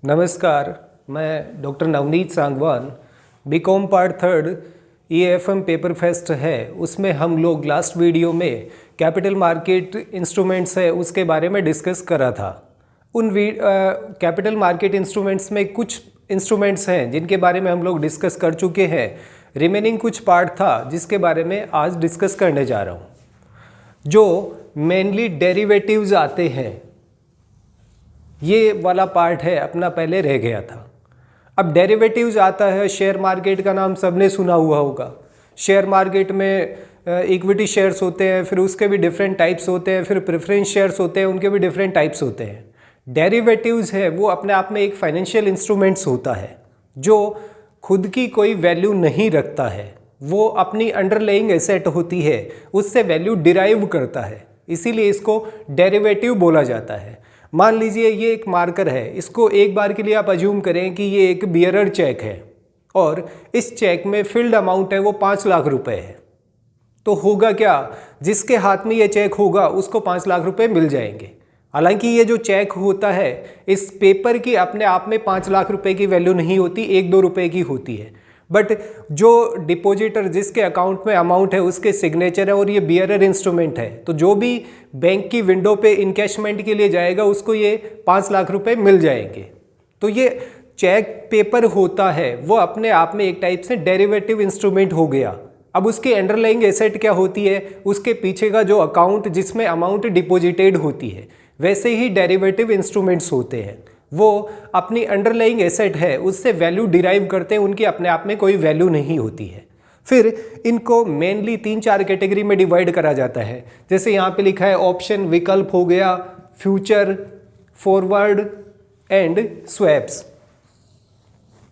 नमस्कार, मैं doctor Navneet Sangwan. BCom part third EAFM paper first है, उसमें हम लोग लास्ट वीडियो में कैपिटल मार्केट इंस्ट्रूमेंट्स है उसके बारे में डिस्कस करा था। उन कैपिटल मार्केट इंस्ट्रूमेंट्स में कुछ इंस्ट्रूमेंट्स हैं जिनके बारे में हम लोग डिस्कस कर चुके हैं। रिमेनिंग कुछ पार्ट था जिसके बारे में आज डिस्कस करने जा रहा हूँ, जो मेनली डेरिवेटिव्स आते हैं। ये वाला पार्ट है अपना पहले रह गया था। अब डेरिवेटिव्स आता है, शेयर मार्केट का नाम सबने सुना हुआ होगा। शेयर मार्केट में इक्विटी शेयर्स होते हैं, फिर उसके भी डिफरेंट टाइप्स होते हैं, फिर प्रेफरेंस शेयर्स होते हैं, उनके भी डिफरेंट टाइप्स होते हैं। डेरिवेटिव्स है वो अपने आप में एक फाइनेंशियल इंस्ट्रूमेंट्स होता है जो खुद की कोई वैल्यू नहीं रखता है, वो अपनी अंडरलाइंग एसेट होती है उससे वैल्यू डिराइव करता है, इसीलिए इसको डेरिवेटिव बोला जाता है। मान लीजिए ये एक मार्कर है, इसको एक बार के लिए आप अज्यूम करें कि ये एक बियरर चेक है और इस चेक में फिल्ड अमाउंट है वो 5 लाख रुपए है। तो होगा क्या, जिसके हाथ में ये चेक होगा उसको 5 लाख रुपए मिल जाएंगे। हालांकि ये जो चेक होता है इस पेपर की अपने आप में 5 लाख रुपए की वैल्यू नहीं होती, 1-2 रुपए की होती है। बट जो डिपॉजिटर जिसके अकाउंट में अमाउंट है उसके सिग्नेचर है और ये बियरर इंस्ट्रूमेंट है, तो जो भी बैंक की विंडो पे इनकैशमेंट के लिए जाएगा उसको ये 5 लाख रुपए मिल जाएंगे। तो ये चेक पेपर होता है वो अपने आप में एक टाइप से डेरिवेटिव इंस्ट्रूमेंट हो गया। अब उसकी अंडरलाइंग एसेट क्या होती है, उसके पीछे का जो अकाउंट जिसमें अमाउंट डिपॉजिटेड होती है, वैसे ही डेरिवेटिव इंस्ट्रूमेंट्स होते हैं। वो अपनी अंडरलाइंग एसेट है उससे वैल्यू डिराइव करते हैं, उनकी अपने आप में कोई वैल्यू नहीं होती है। फिर इनको मेनली 3-4 कैटेगरी में डिवाइड करा जाता है। जैसे यहाँ पे लिखा है ऑप्शन, विकल्प हो गया, फ्यूचर, फॉरवर्ड एंड स्वैप्स।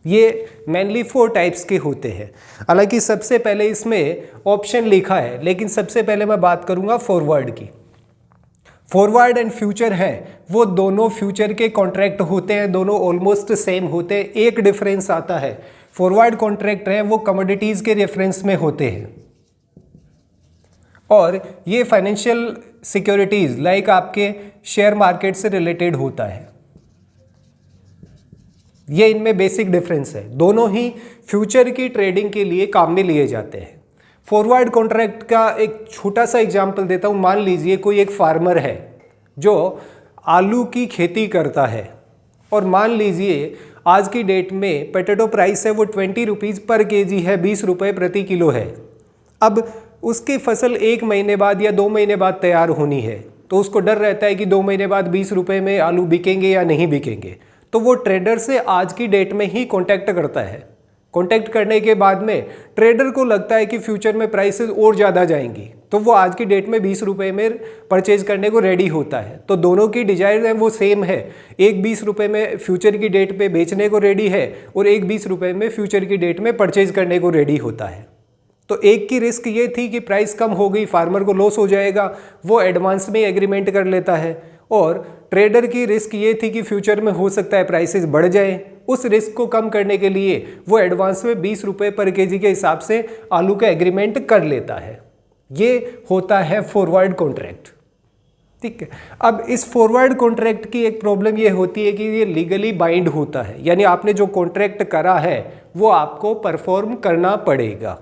ये मेनली 4 टाइप्स के होते हैं। हालांकि सबसे पहले इसमें ऑप्शन लिखा है, लेकिन सबसे पहले मैं बात करूँगा फॉरवर्ड की। फॉरवर्ड एंड फ्यूचर हैं वो दोनों फ्यूचर के कॉन्ट्रैक्ट होते हैं, दोनों ऑलमोस्ट सेम होते हैं। एक डिफरेंस आता है, फॉरवर्ड कॉन्ट्रैक्ट हैं वो कमोडिटीज के रेफरेंस में होते हैं और ये फाइनेंशियल सिक्योरिटीज लाइक आपके शेयर मार्केट से रिलेटेड होता है। ये इनमें बेसिक डिफरेंस है, दोनों ही फ्यूचर की ट्रेडिंग के लिए काम में लिए जाते हैं। फॉरवर्ड कॉन्ट्रैक्ट का एक छोटा सा एग्जांपल देता हूँ। मान लीजिए कोई एक फार्मर है जो आलू की खेती करता है और मान लीजिए आज की डेट में पोटैटो प्राइस है वो 20 रुपीज़ पर केजी है, 20 रुपये प्रति किलो है। अब उसकी फसल 1 महीने बाद या 2 महीने बाद तैयार होनी है, तो उसको डर रहता है कि 2 महीने बाद 20 रुपये में आलू बिकेंगे या नहीं बिकेंगे। तो वो ट्रेडर से आज की डेट में ही कॉन्टैक्ट करता है। कॉन्टैक्ट करने के बाद में ट्रेडर को लगता है कि फ्यूचर में प्राइसेस और ज़्यादा जाएंगी, तो वो आज की डेट में 20 रुपये में परचेज करने को रेडी होता है। तो दोनों की डिजायर है वो सेम है, एक 20 रुपये में फ्यूचर की डेट पे बेचने को रेडी है और एक 20 रुपये में फ्यूचर की डेट में परचेज करने को रेडी होता है। तो एक की रिस्क ये थी कि प्राइस कम हो गई, फार्मर को लॉस हो जाएगा, वो एडवांस में एग्रीमेंट कर लेता है। और ट्रेडर की रिस्क ये थी कि फ्यूचर में हो सकता है प्राइसेस बढ़ जाए, उस रिस्क को कम करने के लिए वो एडवांस में 20 रुपये पर केजी के हिसाब से आलू का एग्रीमेंट कर लेता है। ये होता है फॉरवर्ड कॉन्ट्रैक्ट, ठीक है। अब इस फॉरवर्ड कॉन्ट्रैक्ट की एक प्रॉब्लम ये होती है कि ये लीगली बाइंड होता है, यानी आपने जो कॉन्ट्रैक्ट करा है वो आपको परफॉर्म करना पड़ेगा।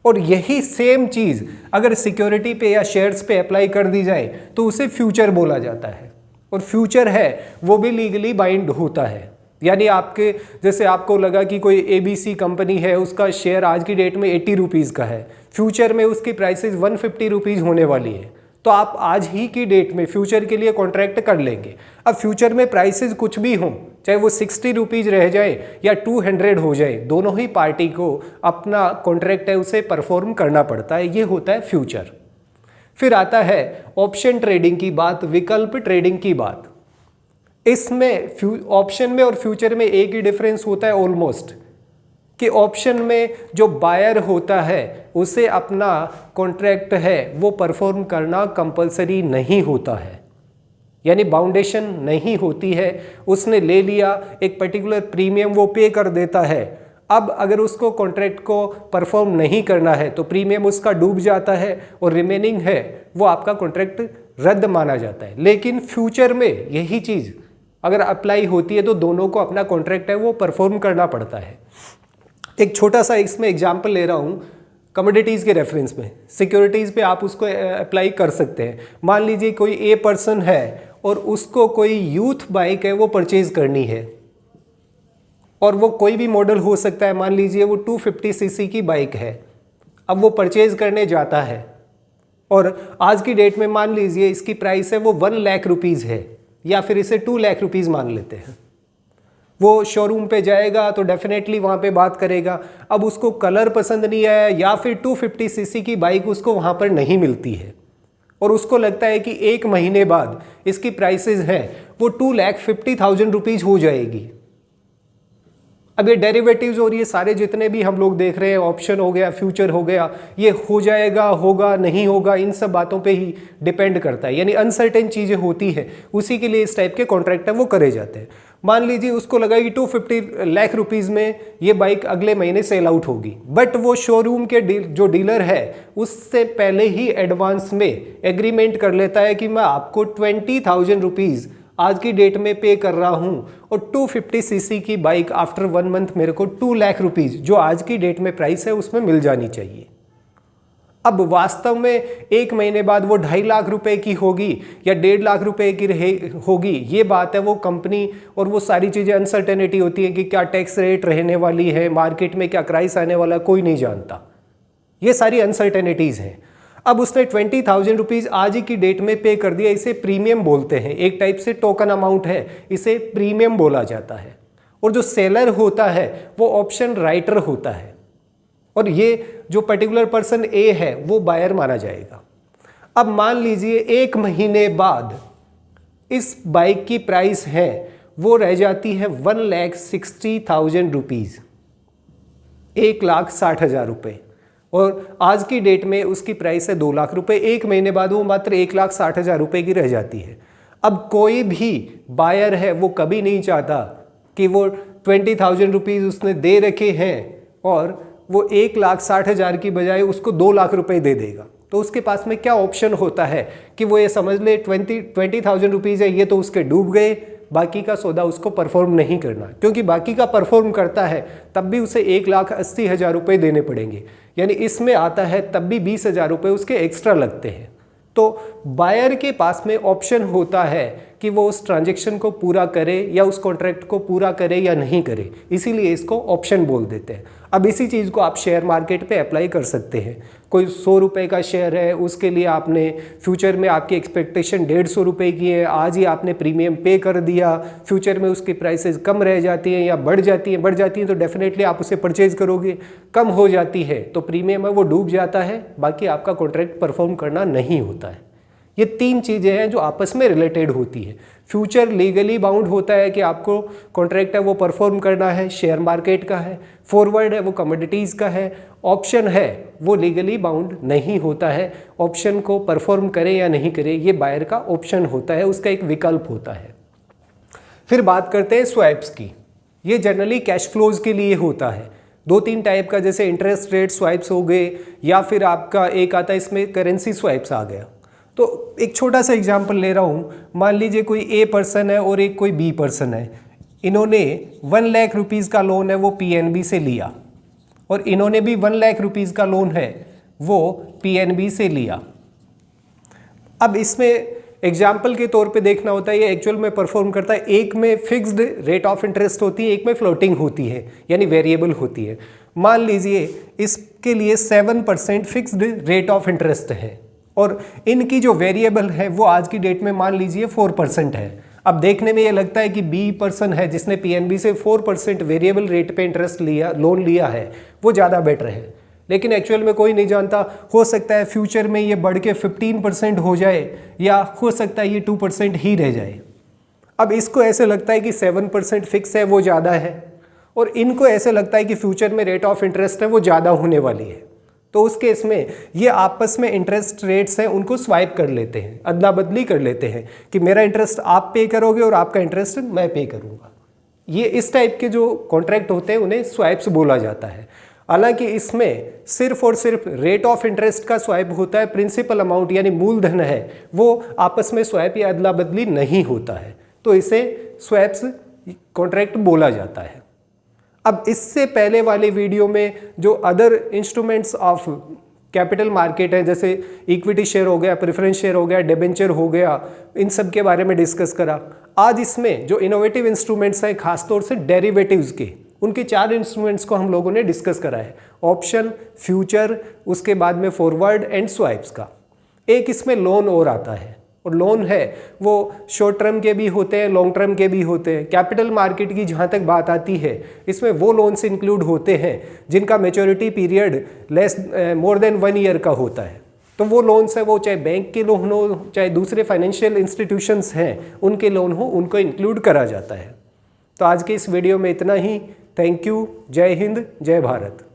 और यही सेम चीज़ अगर सिक्योरिटी पे या शेयर्स पे अप्लाई कर दी जाए तो उसे फ्यूचर बोला जाता है, और फ्यूचर है वो भी लीगली बाइंड होता है। यानी आपके जैसे आपको लगा कि कोई ABC कंपनी है, उसका शेयर आज की डेट में 80 रुपीज़ का है, फ्यूचर में उसकी प्राइसेस 150 रुपीज़ होने वाली है, तो आप आज ही की डेट में फ्यूचर के लिए कॉन्ट्रैक्ट कर लेंगे। अब फ्यूचर में प्राइसेस कुछ भी हों, चाहे वो 60 रुपीज़ रह जाए या 200 हो जाए, दोनों ही पार्टी को अपना कॉन्ट्रैक्ट है उसे परफॉर्म करना पड़ता है। ये होता है फ्यूचर। फिर आता है ऑप्शन ट्रेडिंग की बात, विकल्प ट्रेडिंग की बात। इसमें ऑप्शन में और फ्यूचर में एक ही डिफरेंस होता है ऑलमोस्ट, कि ऑप्शन में जो बायर होता है उसे अपना कॉन्ट्रैक्ट है वो परफॉर्म करना कंपलसरी नहीं होता है, यानी बाउंडेशन नहीं होती है। उसने ले लिया, एक पर्टिकुलर प्रीमियम वो पे कर देता है। अब अगर उसको कॉन्ट्रैक्ट को परफॉर्म नहीं करना है तो प्रीमियम उसका डूब जाता है और रिमेनिंग है वो आपका कॉन्ट्रैक्ट रद्द माना जाता है। लेकिन फ्यूचर में यही चीज़ अगर अप्लाई होती है तो दोनों को अपना कॉन्ट्रैक्ट है वो परफॉर्म करना पड़ता है। एक छोटा सा इसमें एग्जाम्पल ले रहा हूँ कमोडिटीज़ के रेफरेंस में, सिक्योरिटीज़ पे आप उसको अप्लाई कर सकते हैं। मान लीजिए कोई ए पर्सन है और उसको कोई यूथ बाइक है वो परचेज़ करनी है, और वो कोई भी मॉडल हो सकता है, मान लीजिए वो 250 सीसी की बाइक है। अब वो परचेज़ करने जाता है और आज की डेट में मान लीजिए इसकी प्राइस है वो 1 लाख रुपीज़ है, या फिर इसे 2 लाख रुपीज़ मान लेते हैं। वो शोरूम पे जाएगा तो डेफिनेटली वहाँ पे बात करेगा। अब उसको कलर पसंद नहीं आया या फिर 250 सीसी की बाइक उसको वहाँ पर नहीं मिलती है, और उसको लगता है कि 1 महीने बाद इसकी प्राइसेस हैं वो 2,50,000 रुपीज़ हो जाएगी। अब ये डेरिवेटिव्स और ये सारे जितने भी हम लोग देख रहे हैं, ऑप्शन हो गया, फ्यूचर हो गया, ये हो जाएगा, होगा, नहीं होगा, इन सब बातों पे ही डिपेंड करता है। यानी अनसर्टेन चीज़ें होती है, उसी के लिए इस टाइप के कॉन्ट्रैक्ट है वो करे जाते हैं। मान लीजिए उसको लगा कि 250 लाख रुपीज़ में ये बाइक अगले महीने सेल आउट होगी, बट वो शोरूम के जो डीलर है उससे पहले ही एडवांस में एग्रीमेंट कर लेता है कि मैं आपको 20,000 रुपीज़ आज की डेट में पे कर रहा हूँ, और 250 सीसी की बाइक आफ्टर 1 मंथ मेरे को 2 लाख रुपीज़ जो आज की डेट में प्राइस है उसमें मिल जानी चाहिए। अब वास्तव में 1 महीने बाद वो 2.5 लाख रुपए की होगी या 1.5 लाख रुपए की होगी, ये बात है वो कंपनी और वो सारी चीज़ें अनसर्टेनिटी होती है कि क्या टैक्स रेट रहने वाली है, मार्केट में क्या प्राइस आने वाला है, कोई नहीं जानता। ये सारी अनसर्टेनिटीज़ हैं। अब उसने 20,000 रुपीज़ आज ही की डेट में पे कर दिया, इसे प्रीमियम बोलते हैं, एक टाइप से टोकन अमाउंट है, इसे प्रीमियम बोला जाता है। और जो सेलर होता है वो ऑप्शन राइटर होता है, और ये जो पर्टिकुलर पर्सन ए है वो बायर माना जाएगा। अब मान लीजिए 1 महीने बाद इस बाइक की प्राइस है वो रह जाती है 1,60,000 रुपीज़, 1,60,000 रुपये, और आज की डेट में उसकी प्राइस है 2 लाख रुपए। 1 महीने बाद वो मात्र 1,60,000 रुपये की रह जाती है। अब कोई भी बायर है वो कभी नहीं चाहता कि वो 20,000 रुपीज़ उसने दे रखे हैं और वो 1,60,000 की बजाय उसको 2 लाख रुपए दे देगा। तो उसके पास में क्या ऑप्शन होता है कि वो ये समझ ले 20,000 रुपीज़ है, ये तो उसके डूब गए, बाकी का सौदा उसको परफॉर्म नहीं करना, क्योंकि बाकी का परफॉर्म करता है तब भी उसे 1,80,000 रुपये देने पड़ेंगे, यानी इसमें आता है तब भी 20,000 रुपये उसके एक्स्ट्रा लगते हैं। तो बायर के पास में ऑप्शन होता है कि वो उस ट्रांजैक्शन को पूरा करे या उस कॉन्ट्रैक्ट को पूरा करे या नहीं करे, इसीलिए इसको ऑप्शन बोल देते हैं। अब इसी चीज़ को आप शेयर मार्केट पे अप्लाई कर सकते हैं। कोई 100 रुपये का शेयर है, उसके लिए आपने फ्यूचर में आपकी एक्सपेक्टेशन 150 रुपये की है, आज ही आपने प्रीमियम पे कर दिया, फ्यूचर में उसकी प्राइसेस कम रह जाती हैं या बढ़ जाती हैं तो डेफिनेटली आप उसे परचेज करोगे। कम हो जाती है तो प्रीमियम है वो डूब जाता है, बाकी आपका कॉन्ट्रैक्ट परफॉर्म करना नहीं होता है। ये 3 चीज़ें हैं जो आपस में रिलेटेड होती है। फ्यूचर लीगली बाउंड होता है कि आपको कॉन्ट्रैक्ट है वो परफॉर्म करना है, शेयर मार्केट का है। फॉरवर्ड है वो कमोडिटीज़ का है। ऑप्शन है वो लीगली बाउंड नहीं होता है, ऑप्शन को परफॉर्म करे या नहीं करे ये बायर का ऑप्शन होता है, उसका एक विकल्प होता है। फिर बात करते हैं स्वैप्स की। ये जनरली कैश फ्लोज के लिए होता है। 2-3 टाइप का, जैसे इंटरेस्ट रेट स्वैप्स हो गए, या फिर आपका एक आता है इसमें करेंसी स्वैप्स आ गया। तो एक छोटा सा एग्जांपल ले रहा हूँ। मान लीजिए कोई ए पर्सन है और एक कोई बी पर्सन है। इन्होंने 1 लाख रुपीज़ का लोन है वो पीएनबी से लिया, और इन्होंने भी 1 लाख रुपीज़ का लोन है वो पीएनबी से लिया। अब इसमें एग्जाम्पल के तौर पे देखना होता है ये एक्चुअल में परफॉर्म करता है। एक में फिक्स्ड रेट ऑफ इंटरेस्ट होती है, एक में फ्लोटिंग होती है, यानी वेरिएबल होती है। मान लीजिए इसके लिए 7% फिक्स्ड रेट ऑफ इंटरेस्ट है, और इनकी जो वेरिएबल है वो आज की डेट में मान लीजिए 4% है। अब देखने में ये लगता है कि बी पर्सन है जिसने पीएनबी से 4% वेरिएबल रेट पे इंटरेस्ट लिया, लोन लिया है, वो ज़्यादा बेटर है। लेकिन एक्चुअल में कोई नहीं जानता, हो सकता है फ्यूचर में ये बढ़ के 15% हो जाए, या हो सकता है ये 2% ही रह जाए। अब इसको ऐसे लगता है कि 7% फिक्स है वो ज़्यादा है, और इनको ऐसे लगता है कि फ्यूचर में रेट ऑफ इंटरेस्ट है वो ज़्यादा होने वाली है। तो उस केस में ये आपस में इंटरेस्ट रेट्स हैं उनको स्वाइप कर लेते हैं, अदला बदली कर लेते हैं कि मेरा इंटरेस्ट आप पे करोगे और आपका इंटरेस्ट मैं पे करूँगा। ये इस टाइप के जो कॉन्ट्रैक्ट होते हैं उन्हें स्वाइप्स बोला जाता है। हालांकि इसमें सिर्फ और सिर्फ रेट ऑफ इंटरेस्ट का स्वाइप होता है, प्रिंसिपल अमाउंट यानी मूलधन है वो आपस में स्वाइप या अदला बदली नहीं होता है, तो इसे स्वैप्स कॉन्ट्रैक्ट बोला जाता है। अब इससे पहले वाले वीडियो में जो other instruments of capital market है, जैसे इक्विटी शेयर हो गया, प्रेफरेंस शेयर हो गया, डिबेंचर हो गया, इन सब के बारे में डिस्कस करा। आज इसमें जो इनोवेटिव इंस्ट्रूमेंट्स हैं, खासतौर से डेरिवेटिव्स के, उनके 4 इंस्ट्रूमेंट्स को हम लोगों ने डिस्कस करा है। ऑप्शन, फ्यूचर, उसके बाद में फॉरवर्ड एंड स्वैप्स का। एक इसमें लोन और आता है, और लोन है वो शॉर्ट टर्म के भी होते हैं, लॉन्ग टर्म के भी होते हैं। कैपिटल मार्केट की जहाँ तक बात आती है, इसमें वो लोन्स इंक्लूड होते हैं जिनका maturity period more than 1 year का होता है। तो वो लोन्स है, वो चाहे बैंक के लोन हो, चाहे दूसरे फाइनेंशियल इंस्टीट्यूशंस हैं उनके लोन हो, उनको इंक्लूड करा जाता है। तो आज के इस वीडियो में इतना ही। Thank you. जय हिंद, जय भारत।